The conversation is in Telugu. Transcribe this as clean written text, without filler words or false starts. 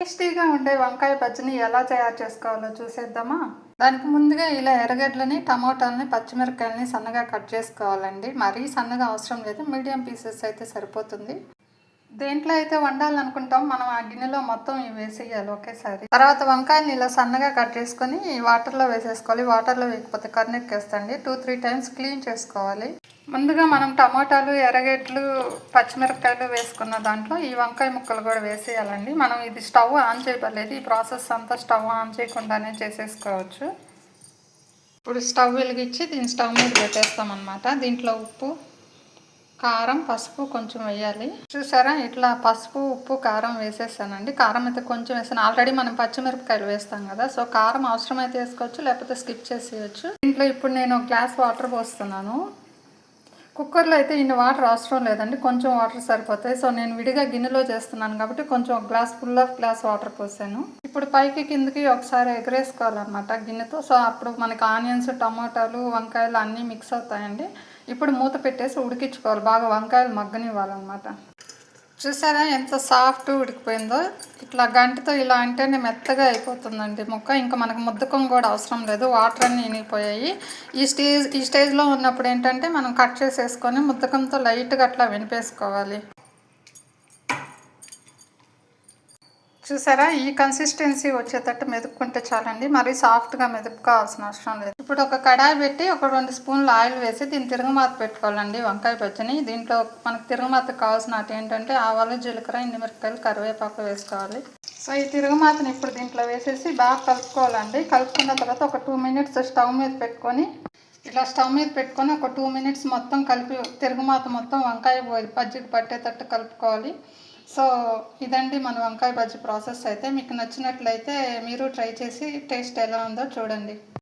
టేస్టీగా ఉండే వంకాయ బజ్జీని ఎలా తయారు చేసుకోవాలో చూసేద్దామా. దానికి ముందుగా ఇలా ఎర్రగడ్డలని, టమోటాలని, పచ్చిమిరపకాయలని సన్నగా కట్ చేసుకోవాలండి. మరీ సన్నగా అవసరం లేదు, మీడియం పీసెస్ అయితే సరిపోతుంది. దేంట్లో అయితే వండాలనుకుంటాం మనం ఆ గిన్నెలో మొత్తం ఇవి వేసేయాలి ఒకేసారి. తర్వాత వంకాయని ఇలా సన్నగా కట్ చేసుకొని వాటర్లో వేసేసుకోవాలి. వాటర్లో వేయకపోతే కర్నెక్కేస్తండి. 2-3 టైమ్స్ క్లీన్ చేసుకోవాలి. ముందుగా మనం టమోటాలు, ఎర్రగడ్డలు, పచ్చిమిరపకాయలు వేసుకున్న దాంట్లో ఈ వంకాయ ముక్కలు కూడా వేసేయాలండి. మనం ఇది స్టవ్ ఆన్ చేయబడలేదు. ఈ ప్రాసెస్ అంతా స్టవ్ ఆన్ చేయకుండానే చేసేసుకోవచ్చు. ఇప్పుడు స్టవ్ వెలిగించి దీన్ని స్టవ్ మీద పెట్టేస్తామన్నమాట. దీంట్లో ఉప్పు, కారం, పసుపు కొంచెం వేయాలి. చూసారా, ఇట్లా పసుపు, ఉప్పు, కారం వేసేసానండి. కారం అయితే కొంచెం వేసాను. ఆల్రెడీ మనం పచ్చిమిరపకాయలు వేస్తాం కదా, సో కారం అవసరమైతే వేసుకోవచ్చు, లేకపోతే స్కిప్ చేసేయచ్చు. దీంట్లో ఇప్పుడు నేను ఒక గ్లాస్ వాటర్ పోస్తున్నాను. కుక్కర్లో అయితే ఇన్ని వాటర్ అవసరం లేదండి, కొంచెం వాటర్ సరిపోతాయి. సో నేను విడిగా గిన్నెలో చేస్తున్నాను కాబట్టి కొంచెం ఒక glass, full of glass water పోసాను. ఇప్పుడు పైకి కిందకి ఒకసారి ఎగరేసుకోవాలన్నమాట గిన్నెతో. సో అప్పుడు మనకి ఆనియన్స్, టమాటాలు, వంకాయలు అన్నీ మిక్స్ అవుతాయండి. ఇప్పుడు మూత పెట్టేసి ఉడికించుకోవాలి, బాగా వంకాయలు మగ్గనివ్వాలన్నమాట. చూసారా ఎంత సాఫ్ట్ ఉడికిపోయిందో. ఇట్లా గంటితో ఇలా అంటేనే మెత్తగా అయిపోతుందండి ముక్క. ఇంకా మనకు ముద్దకం కూడా అవసరం లేదు, వాటర్ అన్నీ ఇనిగిపోయాయి. ఈ స్టేజ్లో ఉన్నప్పుడు ఏంటంటే మనం కట్ చేసేసుకొని ముద్దకంతో లైట్గా అట్లా వెనిపేసుకోవాలి. చూసారా, ఈ కన్సిస్టెన్సీ వచ్చేటట్టు మెదుపుకుంటే చాలండి, మరీ సాఫ్ట్గా మెదుపుకోవాల్సిన అవసరం లేదు. ఇప్పుడు ఒక కడాయి పెట్టి ఒక 2 స్పూన్లు ఆయిల్ వేసి దీన్ని తిరగమాత పెట్టుకోవాలండి వంకాయ బజ్జీని. దీంట్లో మనకు తిరగమాతకు కావాల్సిన ఏంటంటే ఆవాలు, జీలకర్ర, ఎండుమిరపకాయలు, కరివేపాకు వేసుకోవాలి. సో ఈ తిరగమాతని ఇప్పుడు దీంట్లో వేసేసి బాగా కలుపుకోవాలండి. కలుపుకున్న తర్వాత ఒక 2 మినిట్స్ స్టవ్ మీద పెట్టుకొని ఇలా స్టవ్ మీద పెట్టుకొని ఒక 2 మినిట్స్ మొత్తం కలిపి తిరగమాత మొత్తం వంకాయ బజ్జీకి పట్టేటట్టు కలుపుకోవాలి. సో ఇదండి మన వంకాయ బజ్జీ ప్రాసెస్. అయితే మీకు నచ్చినట్లయితే మీరు ట్రై చేసి టేస్ట్ ఎలా ఉందో చూడండి.